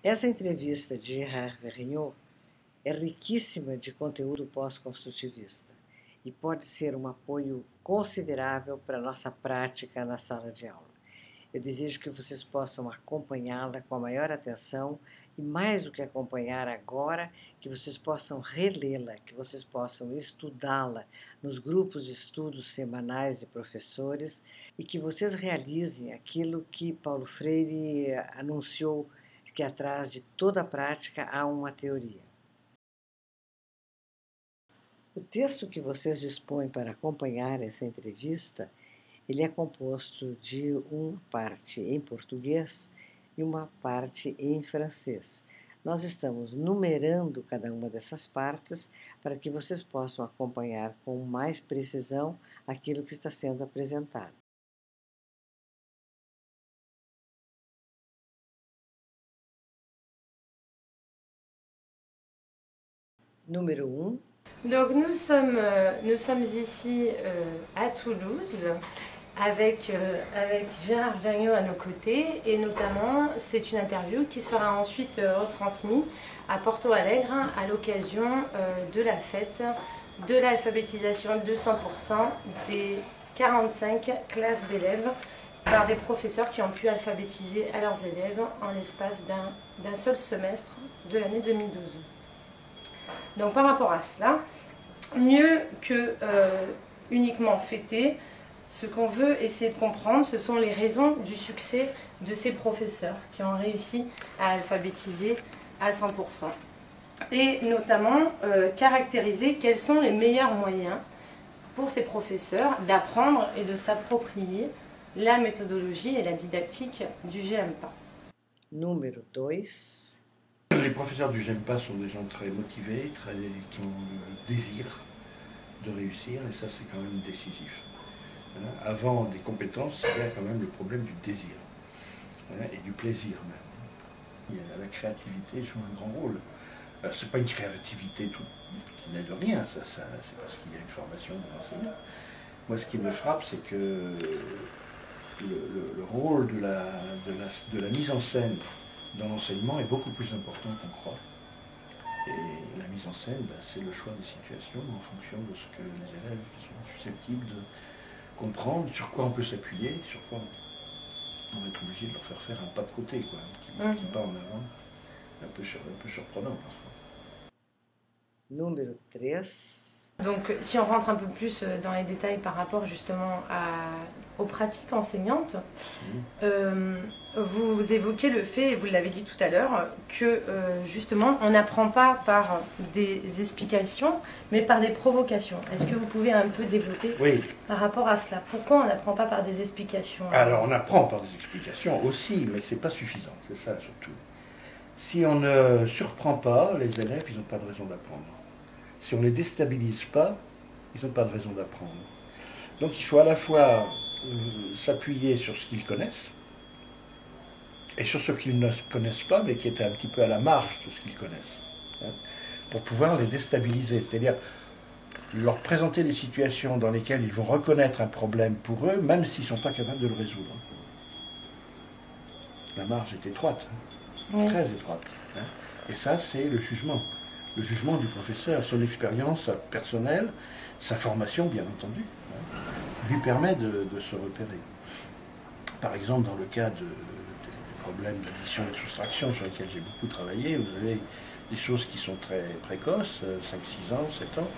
Essa entrevista de Gérard Vergniaud é riquíssima de conteúdo pós-construtivista e pode ser um apoio considerável para a nossa prática na sala de aula. Eu desejo que vocês possam acompanhá-la com a maior atenção e, mais do que acompanhar agora, que vocês possam relê-la, que vocês possam estudá-la nos grupos de estudos semanais de professores e que vocês realizem aquilo que Paulo Freire anunciou, que atrás de toda a prática há uma teoria. O texto que vocês dispõem para acompanhar essa entrevista, ele é composto de uma parte em português e uma parte em francês. Nós estamos numerando cada uma dessas partes para que vocês possam acompanhar com mais precisão aquilo que está sendo apresentado. Número 1. Donc nous sommes ici à Toulouse avec Gérard Vergniaud à nos côtés, et notamment c'est une interview qui sera ensuite retransmise à Porto Alegre à l'occasion de la fête de l'alphabétisation de 100% des 45 classes d'élèves par des professeurs qui ont pu alphabétiser à leurs élèves en l'espace d'un seul semestre de l'année 2012. Donc par rapport à cela, mieux que uniquement fêter, ce qu'on veut essayer de comprendre, ce sont les raisons du succès de ces professeurs qui ont réussi à alphabétiser à 100%. Et notamment caractériser quels sont les meilleurs moyens pour ces professeurs d'apprendre et de s'approprier la méthodologie et la didactique du GEMPA. Número 2. Les professeurs du GEMPA sont des gens très motivés, qui ont le désir de réussir, et ça c'est quand même décisif. Avant des compétences, il y a quand même le problème du désir, et du plaisir même. La créativité joue un grand rôle. C'est pas une créativité qui n'est de rien, c'est parce qu'il y a une formation de l'enseignant. Moi ce qui me frappe, c'est que le rôle de la mise en scène dans l'enseignement est beaucoup plus important qu'on croit. Et la mise en scène, c'est le choix des situations en fonction de ce que les élèves sont susceptibles de comprendre, sur quoi on peut s'appuyer, sur quoi on va être obligé de leur faire un pas de côté, quoi, un petit pas en avant, un peu surprenant parfois. Número 3. Donc si on rentre un peu plus dans les détails par rapport justement aux pratiques enseignantes, vous évoquez le fait, et vous l'avez dit tout à l'heure, que justement on n'apprend pas par des explications, mais par des provocations. Est-ce que vous pouvez un peu développer par rapport à cela? Pourquoi on n'apprend pas par des explications? Alors on apprend par des explications aussi, mais c'est pas suffisant, c'est ça surtout. Si on ne surprend pas les élèves, ils n'ont pas de raison d'apprendre. Si on ne les déstabilise pas, ils n'ont pas de raison d'apprendre. Donc il faut à la fois s'appuyer sur ce qu'ils connaissent, et sur ce qu'ils ne connaissent pas, mais qui est un petit peu à la marge de ce qu'ils connaissent, pour pouvoir les déstabiliser, c'est-à-dire leur présenter des situations dans lesquelles ils vont reconnaître un problème pour eux, même s'ils ne sont pas capables de le résoudre. La marge est étroite, très étroite. Et ça, c'est le jugement du professeur, son expérience personnelle, sa formation, bien entendu, lui permet de se repérer. Par exemple, dans le cas des problèmes d'addition et de soustraction sur lesquels j'ai beaucoup travaillé, vous avez des choses qui sont très précoces, 5, 6 ans, 7 ans,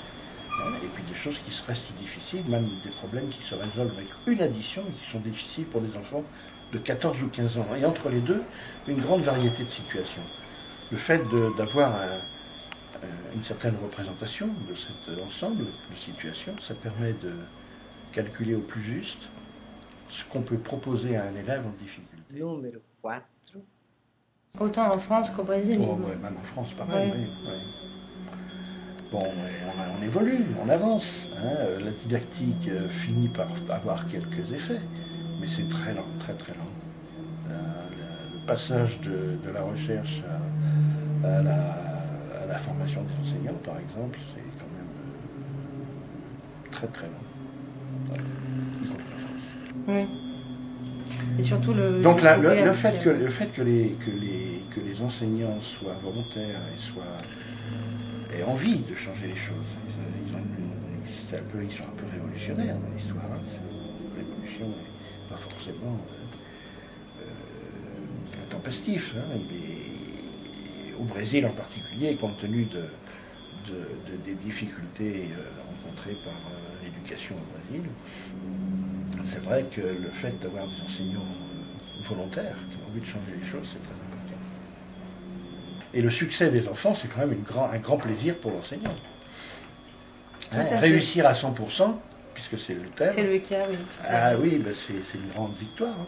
et puis des choses qui restent difficiles, même des problèmes qui se résolvent avec une addition et qui sont difficiles pour des enfants de 14 ou 15 ans. Et entre les deux, une grande variété de situations. Le fait d'avoir une certaine représentation de cet ensemble de situations, ça permet de calculer au plus juste ce qu'on peut proposer à un élève en difficulté. Número 4. Autant en France qu'au Brésil. Oh, ouais, même en France, pareil, oui. Bon, on évolue, on avance. La didactique finit par avoir quelques effets, mais c'est très lent, très très lent. Le passage de la recherche à la formation des enseignants, par exemple, c'est quand même très très long. Y compris en France. Et surtout Donc là, côté le amical. fait que les enseignants soient volontaires et envie de changer les choses, ils sont un peu révolutionnaires dans l'histoire. Hein. La révolution n'est pas forcément intempestif. Hein. Au Brésil en particulier, compte tenu des difficultés rencontrées par l'éducation au Brésil, c'est vrai que le fait d'avoir des enseignants volontaires qui ont envie de changer les choses, c'est très important. Et le succès des enfants, c'est quand même un grand plaisir pour l'enseignant. Hein, réussir à 100%, puisque c'est le thème. C'est le cas, oui. Ah oui, ben c'est une grande victoire. Hein.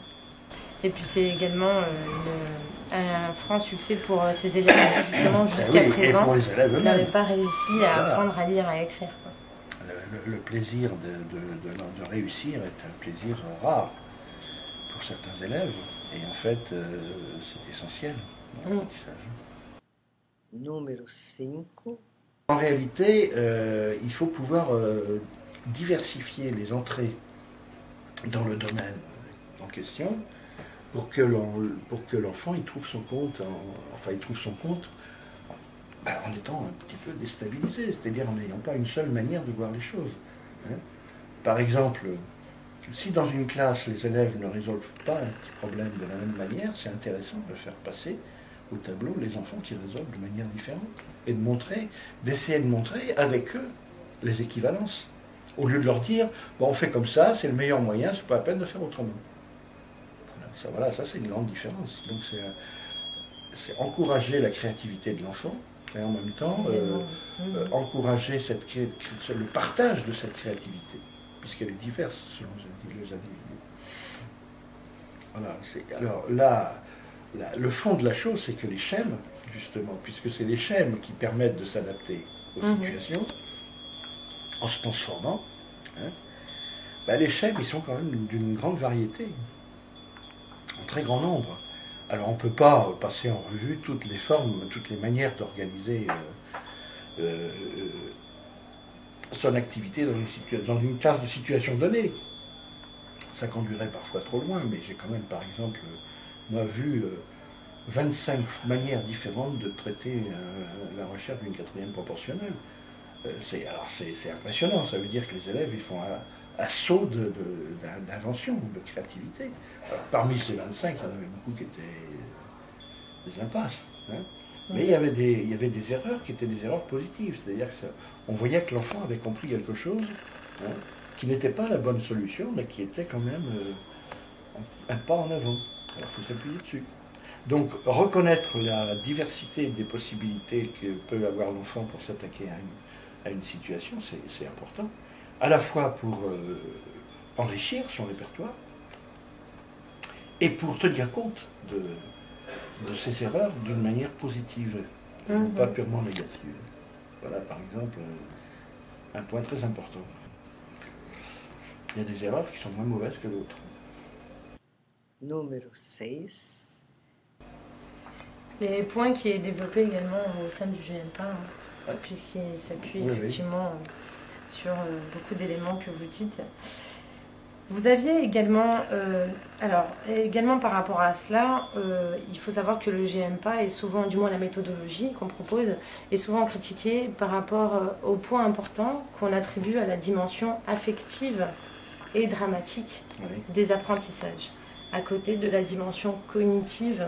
Et puis c'est également un franc succès pour ces élèves qui, justement, jusqu'à présent, n'avaient pas réussi à apprendre à lire, à écrire. Le plaisir de réussir est un plaisir rare pour certains élèves. Et en fait, c'est essentiel dans l'apprentissage. Numéro 5. En réalité, il faut pouvoir diversifier les entrées dans le domaine en question pour que l'enfant il trouve son compte, en étant un petit peu déstabilisé, c'est-à-dire en n'ayant pas une seule manière de voir les choses. Hein. Par exemple, si dans une classe les élèves ne résolvent pas un petit problème de la même manière, c'est intéressant de faire passer au tableau les enfants qui résolvent de manière différente et d'essayer de montrer avec eux les équivalences. Au lieu de leur dire, bon, on fait comme ça, c'est le meilleur moyen, c'est pas la peine de faire autrement. Ça c'est une grande différence. Donc c'est encourager la créativité de l'enfant et en même temps encourager le partage de cette créativité, puisqu'elle est diverse selon les individus. Voilà, alors là, le fond de la chose, c'est que les schèmes, justement, puisque c'est les schèmes qui permettent de s'adapter aux situations, en se transformant, hein, les schèmes, ils sont quand même d'une grande variété, en très grand nombre. Alors on ne peut pas passer en revue toutes les formes, toutes les manières d'organiser son activité dans une classe de situation donnée. Ça conduirait parfois trop loin, mais j'ai quand même, par exemple, moi, vu 25 manières différentes de traiter la recherche d'une quatrième proportionnelle. C'est impressionnant, ça veut dire que les élèves ils font assaut d'invention, de créativité. Alors, parmi ces 25, il y en avait beaucoup qui étaient des impasses. Hein. Mais il y avait des erreurs qui étaient des erreurs positives, c'est-à-dire qu'on voyait que l'enfant avait compris quelque chose hein, qui n'était pas la bonne solution, mais qui était quand même un pas en avant. Alors il faut s'appuyer dessus. Donc reconnaître la diversité des possibilités que peut avoir l'enfant pour s'attaquer à une situation, c'est important. À la fois pour enrichir son répertoire et pour tenir compte de ses erreurs d'une manière positive, pas purement négative. Voilà par exemple un point très important. Il y a des erreurs qui sont moins mauvaises que d'autres. Numéro 6. Les points qui est développé également au sein du GMPA, hein, puisqu'il s'appuie effectivement sur beaucoup d'éléments que vous dites. Vous aviez également, également par rapport à cela, il faut savoir que le GMPA est souvent, du moins la méthodologie qu'on propose, est souvent critiquée par rapport au point important qu'on attribue à la dimension affective et dramatique des apprentissages, à côté de la dimension cognitive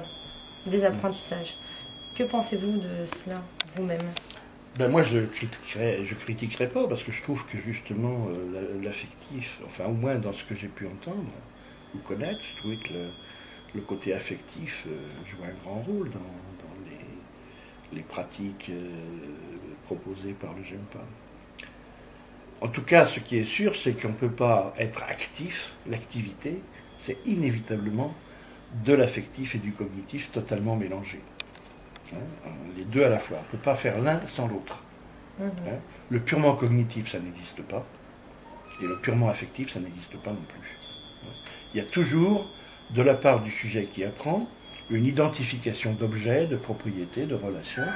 des apprentissages. Que pensez-vous de cela, vous-même ? Moi, je critiquerai pas, parce que je trouve que justement, l'affectif, enfin au moins dans ce que j'ai pu entendre ou connaître, je trouvais que le côté affectif joue un grand rôle dans les pratiques proposées par le GMPA. En tout cas, ce qui est sûr, c'est qu'on ne peut pas être actif. L'activité, c'est inévitablement de l'affectif et du cognitif totalement mélangés. Hein, les deux à la fois. On ne peut pas faire l'un sans l'autre. Hein, le purement cognitif, ça n'existe pas. Et le purement affectif, ça n'existe pas non plus. Il y a toujours, de la part du sujet qui apprend, une identification d'objets, de propriétés, de relations.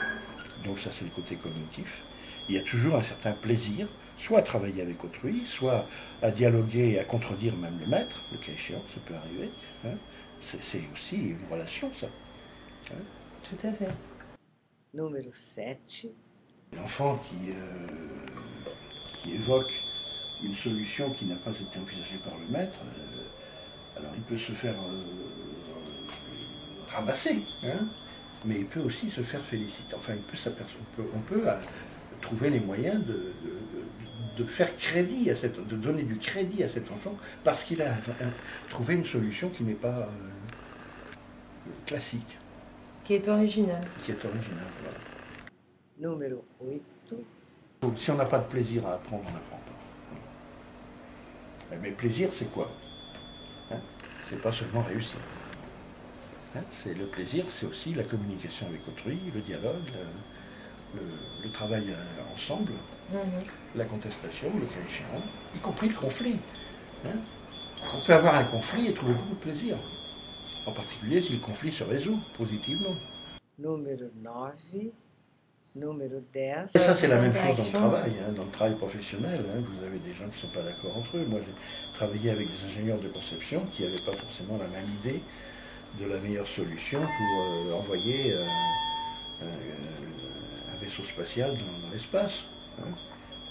Donc ça, c'est le côté cognitif. Il y a toujours un certain plaisir, soit à travailler avec autrui, soit à dialoguer et à contredire même le maître, le cas échéant, ça peut arriver. Hein. C'est aussi une relation, ça. Hein? Tout à fait. Número 7. L'enfant qui évoque une solution qui n'a pas été envisagée par le maître, alors il peut se faire ramasser, hein, mais il peut aussi se faire féliciter. Enfin, on peut trouver les moyens de faire crédit à de donner du crédit à cet enfant parce qu'il a trouvé une solution qui n'est pas classique. Qui est originale. Qui est originale, voilà. Número 8. Donc, si on n'a pas de plaisir à apprendre, on n'apprend pas. Mais plaisir, c'est quoi? Hein? C'est pas seulement réussir. Hein? C'est le plaisir, c'est aussi la communication avec autrui, le dialogue, le travail ensemble, la contestation, le cas échéant, y compris le conflit. Hein? On peut avoir un conflit et trouver beaucoup de plaisir. En particulier si le conflit se résout positivement. Número 9. Número 10. Et ça, c'est la même chose dans le travail, hein, dans le travail professionnel. Hein, vous avez des gens qui ne sont pas d'accord entre eux. Moi, j'ai travaillé avec des ingénieurs de conception qui n'avaient pas forcément la même idée de la meilleure solution pour envoyer un vaisseau spatial dans l'espace. Hein.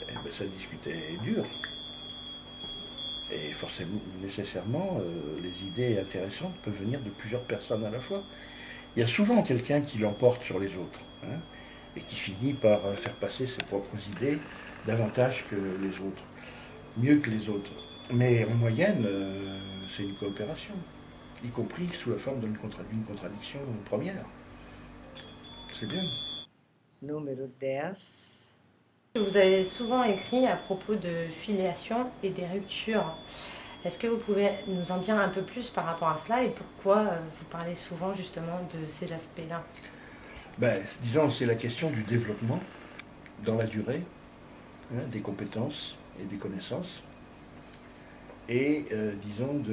Et ben, ça discutait dur. Et forcément, nécessairement, les idées intéressantes peuvent venir de plusieurs personnes à la fois. Il y a souvent quelqu'un qui l'emporte sur les autres. Hein, et qui finit par faire passer ses propres idées davantage que les autres, mieux que les autres. Mais en moyenne, c'est une coopération, y compris sous la forme d'une contradiction première. C'est bien. Número 10. Vous avez souvent écrit à propos de filiation et des ruptures. Est-ce que vous pouvez nous en dire un peu plus par rapport à cela et pourquoi vous parlez souvent justement de ces aspects-là? Ben, disons, c'est la question du développement dans la durée, hein, des compétences et des connaissances, et disons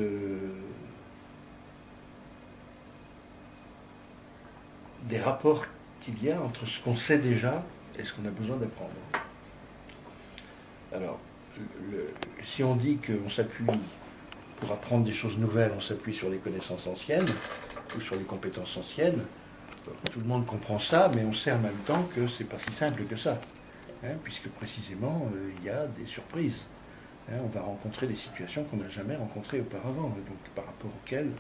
des rapports qu'il y a entre ce qu'on sait déjà et ce qu'on a besoin d'apprendre. Alors, si on dit qu'on s'appuie, pour apprendre des choses nouvelles, on s'appuie sur les connaissances anciennes ou sur les compétences anciennes, tout le monde comprend ça, mais on sait en même temps que c'est pas si simple que ça, hein, puisque précisément il y a des surprises. Hein, on va rencontrer des situations qu'on n'a jamais rencontrées auparavant, donc par rapport auxquelles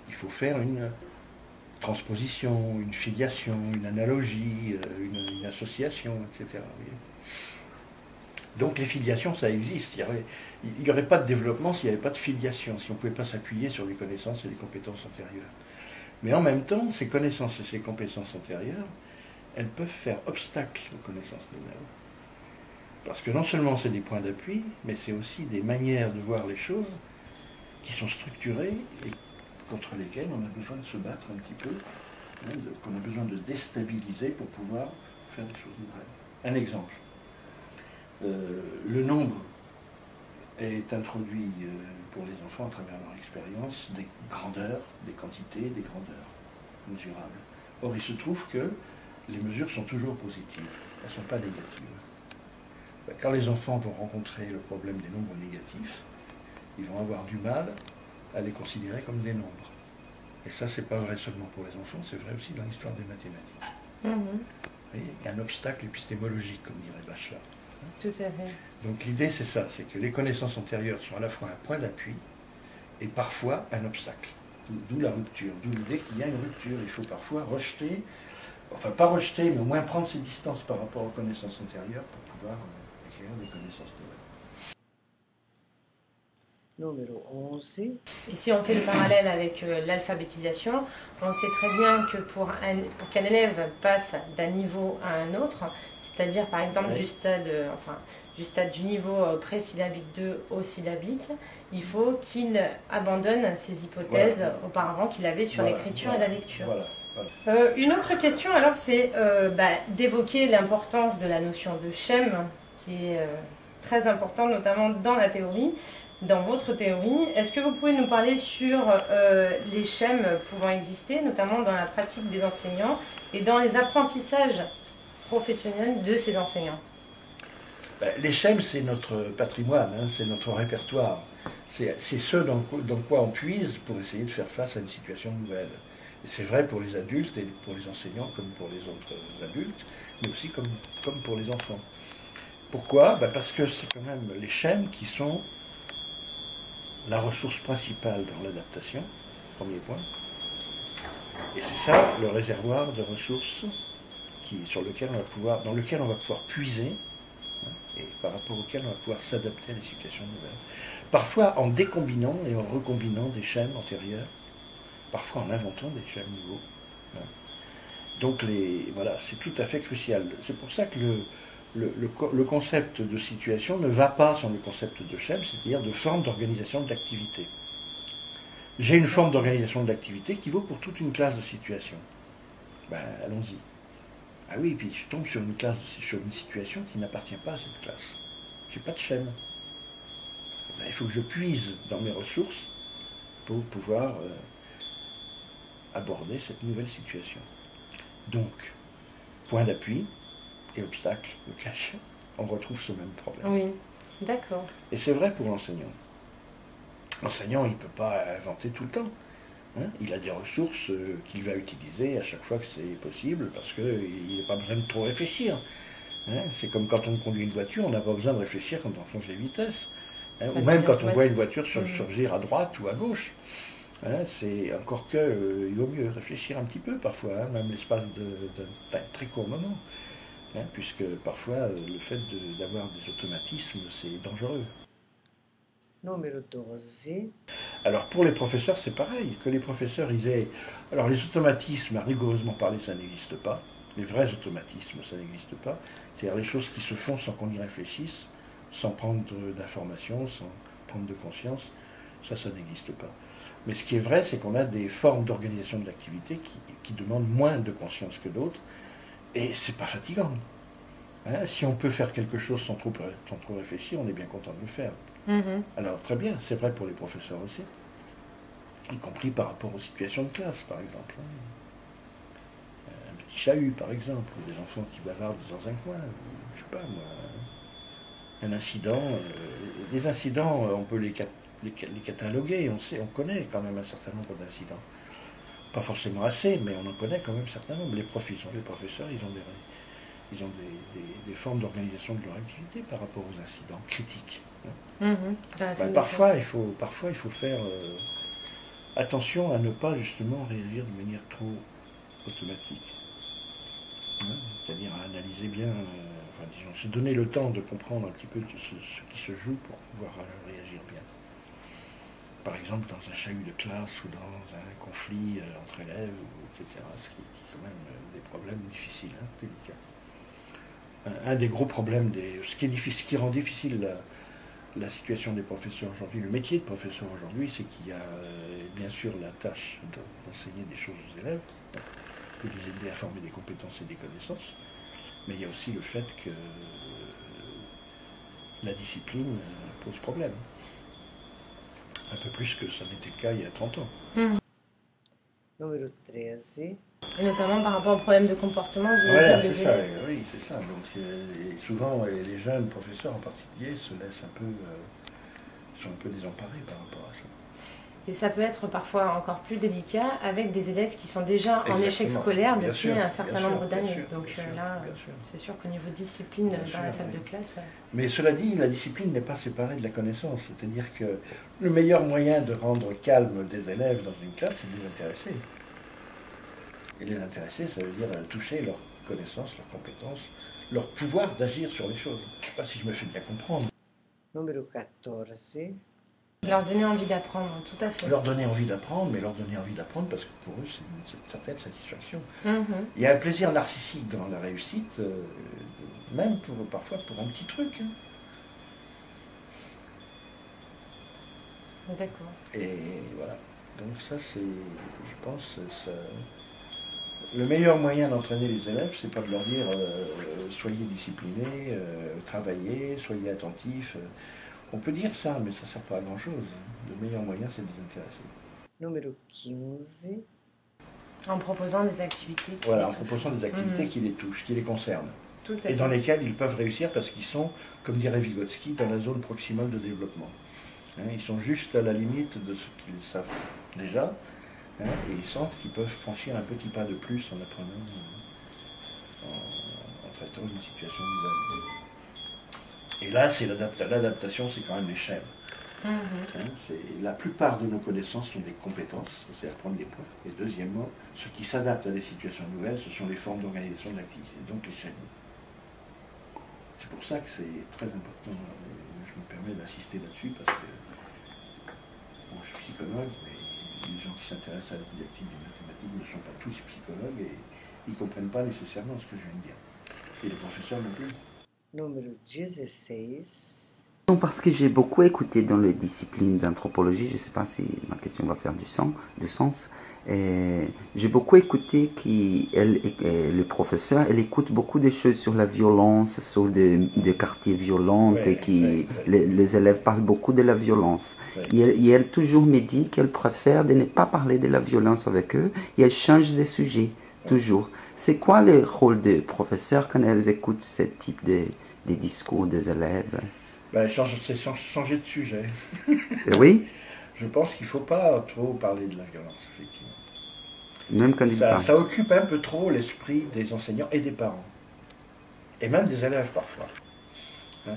il faut faire une transposition, une filiation, une analogie, une association, etc. Donc les filiations, ça existe. Il n'y aurait pas de développement s'il n'y avait pas de filiation, si on ne pouvait pas s'appuyer sur les connaissances et les compétences antérieures. Mais en même temps, ces connaissances et ces compétences antérieures, elles peuvent faire obstacle aux connaissances nouvelles. Parce que non seulement c'est des points d'appui, mais c'est aussi des manières de voir les choses qui sont structurées et contre lesquelles on a besoin de se battre un petit peu, hein, qu'on a besoin de déstabiliser pour pouvoir faire des choses nouvelles. Un exemple. Le nombre est introduit pour les enfants à travers leur expérience des grandeurs, des quantités, des grandeurs mesurables. Or, il se trouve que les mesures sont toujours positives, elles ne sont pas négatives. Quand les enfants vont rencontrer le problème des nombres négatifs, ils vont avoir du mal à les considérer comme des nombres. Et ça, c'est pas vrai seulement pour les enfants, c'est vrai aussi dans l'histoire des mathématiques. Il y a un obstacle épistémologique, comme dirait Bachelard. Tout à fait. Donc l'idée, c'est ça, c'est que les connaissances antérieures sont à la fois un point d'appui et parfois un obstacle. D'où la rupture, d'où l'idée qu'il y a une rupture. Il faut parfois rejeter, enfin pas rejeter, mais au moins prendre ses distances par rapport aux connaissances antérieures pour pouvoir acquérir des connaissances nouvelles. Número 11. Et si on fait le parallèle avec l'alphabétisation, on sait très bien que pour qu'un élève passe d'un niveau à un autre, c'est-à-dire par exemple du stade du niveau présyllabique 2 au syllabique, il faut qu'il abandonne ses hypothèses auparavant qu'il avait sur l'écriture et la lecture. Une autre question alors, c'est d'évoquer l'importance de la notion de schème, qui est très importante notamment dans la théorie. Dans votre théorie, est-ce que vous pouvez nous parler sur les schèmes pouvant exister, notamment dans la pratique des enseignants et dans les apprentissages professionnels de ces enseignants? Les schèmes, c'est notre patrimoine, hein, c'est notre répertoire. C'est ce dans quoi on puise pour essayer de faire face à une situation nouvelle. Et c'est vrai pour les adultes et pour les enseignants comme pour les autres adultes, mais aussi comme pour les enfants. Pourquoi? Parce que c'est quand même les schèmes qui sont la ressource principale dans l'adaptation, premier point. Et c'est ça le réservoir de ressources dans lequel on va pouvoir puiser, et par rapport auquel on va pouvoir s'adapter à des situations nouvelles. Parfois en décombinant et en recombinant des schèmes antérieurs, parfois en inventant des schèmes nouveaux. Donc voilà, c'est tout à fait crucial. C'est pour ça que le concept de situation ne va pas sans le concept de schème, c'est-à-dire de forme d'organisation de l'activité. J'ai une forme d'organisation de l'activité qui vaut pour toute une classe de situation. Allons-y. Ah oui, puis je tombe sur une situation qui n'appartient pas à cette classe. Je n'ai pas de schème. Il faut que je puise dans mes ressources pour pouvoir aborder cette nouvelle situation. Donc, point d'appui et obstacle de cache, on retrouve ce même problème. Oui, d'accord. Et c'est vrai pour l'enseignant. L'enseignant, il ne peut pas inventer tout le temps. Il a des ressources qu'il va utiliser à chaque fois que c'est possible, parce qu'il n'a pas besoin de trop réfléchir. C'est comme quand on conduit une voiture, on n'a pas besoin de réfléchir quand on change les vitesses. Ou même quand on voit une voiture surgir à droite ou à gauche. C'est encore que il vaut mieux réfléchir un petit peu parfois, même l'espace d'un très court moment. Puisque parfois le fait d'avoir des automatismes, c'est dangereux. Numéro 12. Alors pour les professeurs, c'est pareil, que les professeurs ils aient... Alors les automatismes, à rigoureusement parler, ça n'existe pas. Les vrais automatismes, ça n'existe pas. C'est-à-dire les choses qui se font sans qu'on y réfléchisse, sans prendre d'informations, sans prendre de conscience, ça n'existe pas. Mais ce qui est vrai, c'est qu'on a des formes d'organisation de l'activité qui demandent moins de conscience que d'autres, et c'est pas fatigant. Si on peut faire quelque chose sans trop réfléchir, on est bien content de le faire. Alors très bien, c'est vrai pour les professeurs aussi, y compris par rapport aux situations de classe, par exemple. Un petit chahut, par exemple, ou des enfants qui bavardent dans un coin, je sais pas moi, un incident. Les incidents, on peut les cataloguer, on connaît quand même un certain nombre d'incidents. Pas forcément assez, mais on en connaît quand même un certain nombre. Les professeurs, ils ont des formes d'organisation de leur activité par rapport aux incidents critiques. Parfois, il faut faire attention à ne pas justement réagir de manière trop automatique. C'est-à-dire à analyser bien, se donner le temps de comprendre un petit peu ce qui se joue pour pouvoir réagir bien. Par exemple, dans un chahut de classe ou dans un conflit entre élèves, etc. Ce qui est quand même des problèmes difficiles, délicats. Un des gros problèmes, ce qui rend difficile la situation des professeurs aujourd'hui, le métier de professeur aujourd'hui, c'est qu'il y a bien sûr la tâche d'enseigner des choses aux élèves, de les aider à former des compétences et des connaissances, mais il y a aussi le fait que la discipline pose problème. Un peu plus que ça n'était le cas il y a 30 ans. Numéro 13. Et notamment par rapport aux problèmes de comportement, voilà, c'est ça, oui, c'est ça. Donc, souvent, les jeunes professeurs en particulier se laissent sont un peu désemparés par rapport à ça. Et ça peut être parfois encore plus délicat avec des élèves qui sont déjà en échec scolaire depuis un certain nombre d'années. Donc là, c'est sûr qu'au niveau discipline dans la salle de classe... Mais cela dit, la discipline n'est pas séparée de la connaissance. C'est-à-dire que le meilleur moyen de rendre calme des élèves dans une classe, c'est de les intéresser. Et les intéresser, ça veut dire toucher leurs connaissances, leurs compétences, leur pouvoir d'agir sur les choses. Je ne sais pas si je me fais bien comprendre. Numéro 14. Leur donner envie d'apprendre, tout à fait. Leur donner envie d'apprendre, mais leur donner envie d'apprendre parce que pour eux, c'est une certaine satisfaction. Il y a un plaisir narcissique dans la réussite, même parfois pour un petit truc. D'accord. Et voilà. Donc ça, c'est, je pense, le meilleur moyen d'entraîner les élèves, c'est pas de leur dire soyez disciplinés, travaillez, soyez attentifs. On peut dire ça, mais ça ne sert pas à grand-chose. Le meilleur moyen, c'est de les intéresser. Numéro 15. En proposant des activités. Voilà, en proposant des activités qui les touchent, qui les concernent. Tout à et fait. dans lesquels ils peuvent réussir parce qu'ils sont, comme dirait Vygotsky, dans la zone proximale de développement. Hein, ils sont juste à la limite de ce qu'ils savent déjà, hein, et ils sentent qu'ils peuvent franchir un petit pas de plus en apprenant, en traitant une situation nouvelle. Et là, c'est l'adaptation, c'est quand même les chaînes. Hein, la plupart de nos connaissances sont des compétences, c'est le premier point. Et deuxièmement, ce qui s'adapte à des situations nouvelles, ce sont les formes d'organisation de l'activité, donc les chaînes. C'est pour ça que c'est très important. Je me permets d'insister là-dessus parce que bon, je suis psychologue, mais les gens qui s'intéressent à la didactique des mathématiques ne sont pas tous psychologues et ils ne comprennent pas nécessairement ce que je viens de dire. Et les professeurs non plus. Número 16. Non, parce que j'ai beaucoup écouté dans les disciplines d'anthropologie, je ne sais pas si ma question va faire du sens. J'ai beaucoup écouté le professeur, elle écoute beaucoup de choses sur la violence, sur des quartiers violents, et les élèves parlent beaucoup de la violence. Et elle toujours me dit qu'elle préfère de ne pas parler de la violence avec eux, et elle change de sujet, toujours. C'est quoi le rôle des professeurs quand elles écoutent ce type de discours des élèves? Ben, c'est changer de sujet. Oui. Je pense qu'il ne faut pas trop parler de la violence, effectivement. Même quand ça occupe un peu trop l'esprit des enseignants et des parents. Et même des élèves parfois. Hein?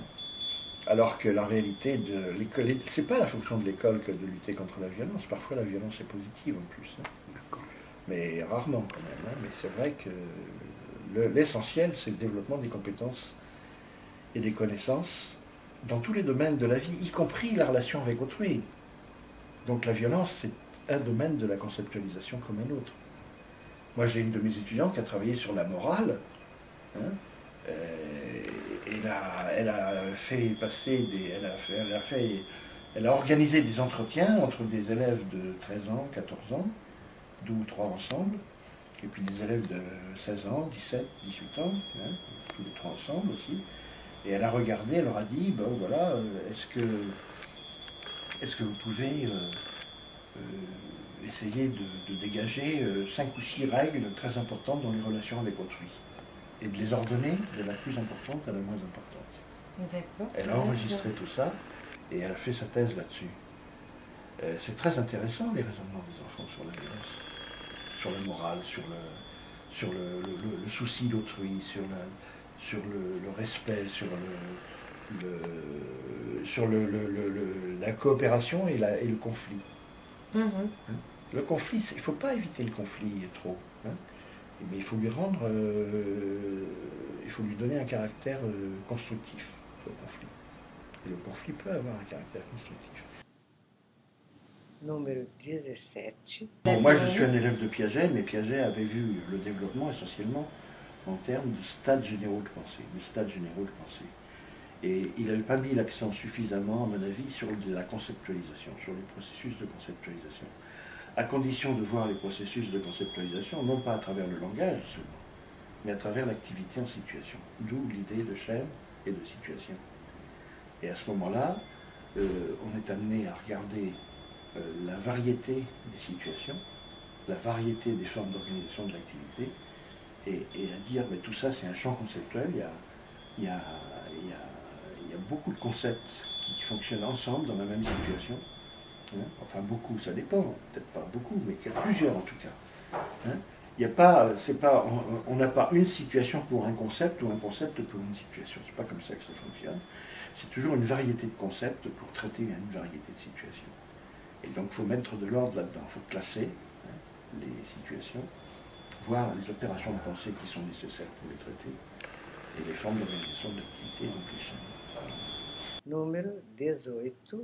Alors que la réalité de l'école, c'est pas la fonction de l'école que de lutter contre la violence. Parfois la violence est positive en plus. Hein? Mais rarement quand même. Hein? Mais c'est vrai que l'essentiel, c'est le développement des compétences et des connaissances dans tous les domaines de la vie, y compris la relation avec autrui. Donc la violence, c'est un domaine de la conceptualisation comme un autre. Moi, j'ai une de mes étudiantes qui a travaillé sur la morale. Hein, elle a fait passer elle a organisé des entretiens entre des élèves de 13 ans, 14 ans, 2 ou 3 ensemble, et puis des élèves de 16 ans, 17, 18 ans, hein, tous les 3 ensemble aussi. Et elle a regardé, elle leur a dit, ben voilà, est-ce que vous pouvez essayer de dégager 5 ou 6 règles très importantes dans les relations avec autrui, et de les ordonner de la plus importante à la moins importante. D'accord. Elle a enregistré tout ça, et elle a fait sa thèse là-dessus. C'est très intéressant, les raisonnements des enfants sur la violence, sur la morale, sur le souci d'autrui, sur le respect, sur la coopération et le conflit. Le conflit, il ne faut pas éviter le conflit trop, hein, mais il faut lui donner un caractère constructif, le conflit. Et le conflit peut avoir un caractère constructif. Número 17. Bon, moi, je suis un élève de Piaget, mais Piaget avait vu le développement essentiellement en termes de stades généraux de pensée, Et il n'avait pas mis l'accent suffisamment, à mon avis, sur la conceptualisation, sur les processus de conceptualisation. À condition de voir les processus de conceptualisation, non pas à travers le langage seulement, mais à travers l'activité en situation. D'où l'idée de chaîne et de situation. Et à ce moment-là, on est amené à regarder la variété des situations, la variété des formes d'organisation de l'activité, et à dire, mais tout ça c'est un champ conceptuel, il y a beaucoup de concepts qui fonctionnent ensemble dans la même situation. Hein? Enfin beaucoup, ça dépend, peut-être pas beaucoup, mais il y a plusieurs en tout cas. Hein? On n'a pas une situation pour un concept ou un concept pour une situation. C'est pas comme ça que ça fonctionne. C'est toujours une variété de concepts pour traiter une variété de situations. Et donc il faut mettre de l'ordre là-dedans, il faut classer les situations, voir les opérations de pensée qui sont nécessaires pour les traiter, et les formes d'organisation de l'activité en plus. Número 18.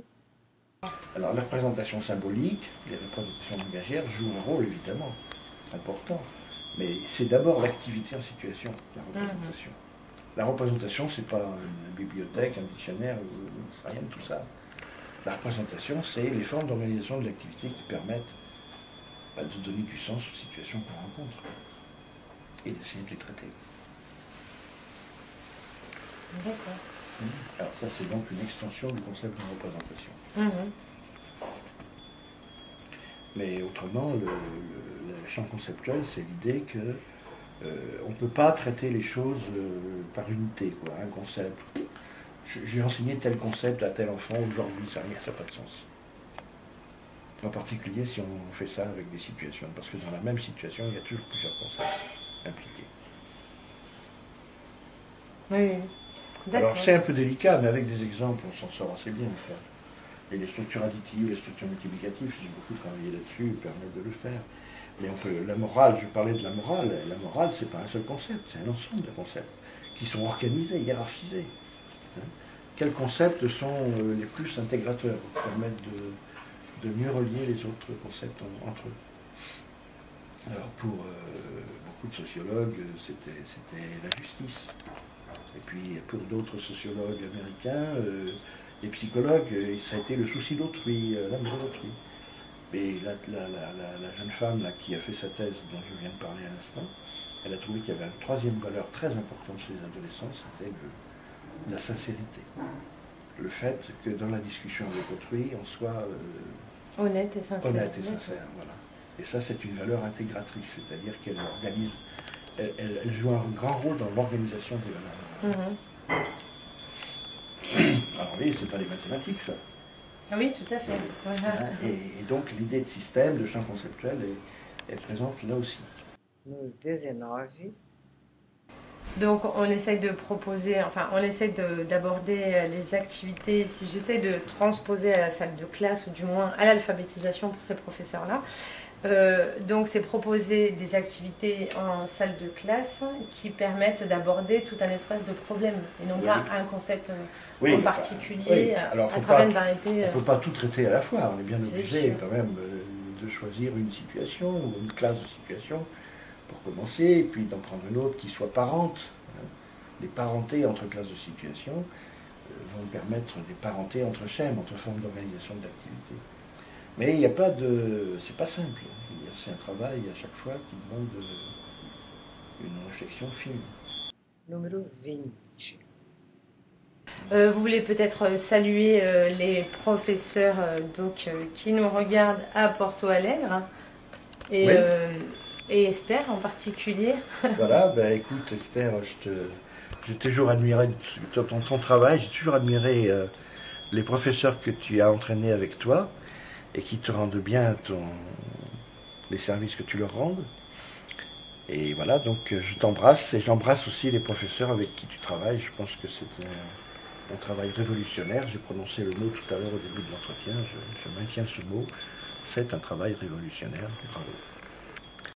Alors la représentation symbolique, les représentations langagières jouent un rôle évidemment important, mais c'est d'abord l'activité en situation, la représentation. La représentation, c'est pas une bibliothèque, un dictionnaire, rien de tout ça. La représentation, c'est les formes d'organisation de l'activité qui permettent de donner du sens aux situations qu'on rencontre et d'essayer de les traiter. D'accord. Alors ça, c'est donc une extension du concept de représentation. Mais autrement, le champ conceptuel, c'est l'idée que On ne peut pas traiter les choses par unité, quoi, un concept. J'ai enseigné tel concept à tel enfant, aujourd'hui ça n'a pas de sens. En particulier si on fait ça avec des situations, parce que dans la même situation, il y a toujours plusieurs concepts impliqués. Oui, alors c'est un peu délicat, mais avec des exemples, on s'en sort assez bien. Et les structures additives, les structures multiplicatives, j'ai beaucoup travaillé là-dessus, permettent de le faire. Mais on peut, la morale, je parlais de la morale, c'est pas un seul concept, c'est un ensemble de concepts qui sont organisés, hiérarchisés. Hein. Quels concepts sont les plus intégrateurs, qui permettent de mieux relier les autres concepts entre eux. Alors pour beaucoup de sociologues, c'était la justice. Et puis pour d'autres sociologues américains, les psychologues, ça a été le souci d'autrui, l'amour d'autrui. Mais la jeune femme là, qui a fait sa thèse dont je viens de parler à l'instant, elle a trouvé qu'il y avait une troisième valeur très importante chez les adolescents, c'était la sincérité. Le fait que dans la discussion avec autrui, on soit honnête et sincère. Honnête et sincère, voilà. Et ça, c'est une valeur intégratrice, c'est-à-dire qu'elle organise, elle joue un grand rôle dans l'organisation des valeurs. Alors oui, c'est pas les mathématiques, ça. Oui, tout à fait. Voilà. Et donc l'idée de système, de champ conceptuel est présente là aussi. No 19, donc on essaye de proposer, enfin on essaye d'aborder les activités, si j'essaie de transposer à la salle de classe ou du moins à l'alphabétisation pour ces professeurs-là. Donc c'est proposer des activités en salle de classe qui permettent d'aborder tout un espace de problèmes et non pas un concept en particulier à travers une variété. On ne peut pas tout traiter à la fois, on est bien obligé quand même de choisir une situation ou une classe de situation pour commencer, et puis d'en prendre une autre qui soit parente. Les parentés entre classes de situation vont permettre des parentés entre schèmes, entre formes d'organisation de l'activité. Mais il n'y a pas de... c'est pas simple. C'est un travail à chaque fois qui demande une réflexion fine. Número 20. Vous voulez peut-être saluer les professeurs qui nous regardent à Porto Alegre et, oui. Et Esther en particulier. Voilà, ben écoute Esther, j'ai toujours admiré ton travail, j'ai toujours admiré les professeurs que tu as entraînés avec toi et qui te rendent bien les services que tu leur rends. Et voilà, donc je t'embrasse et j'embrasse aussi les professeurs avec qui tu travailles. Je pense que c'est un travail révolutionnaire. J'ai prononcé le mot tout à l'heure au début de l'entretien, je maintiens ce mot. C'est un travail révolutionnaire. Bravo.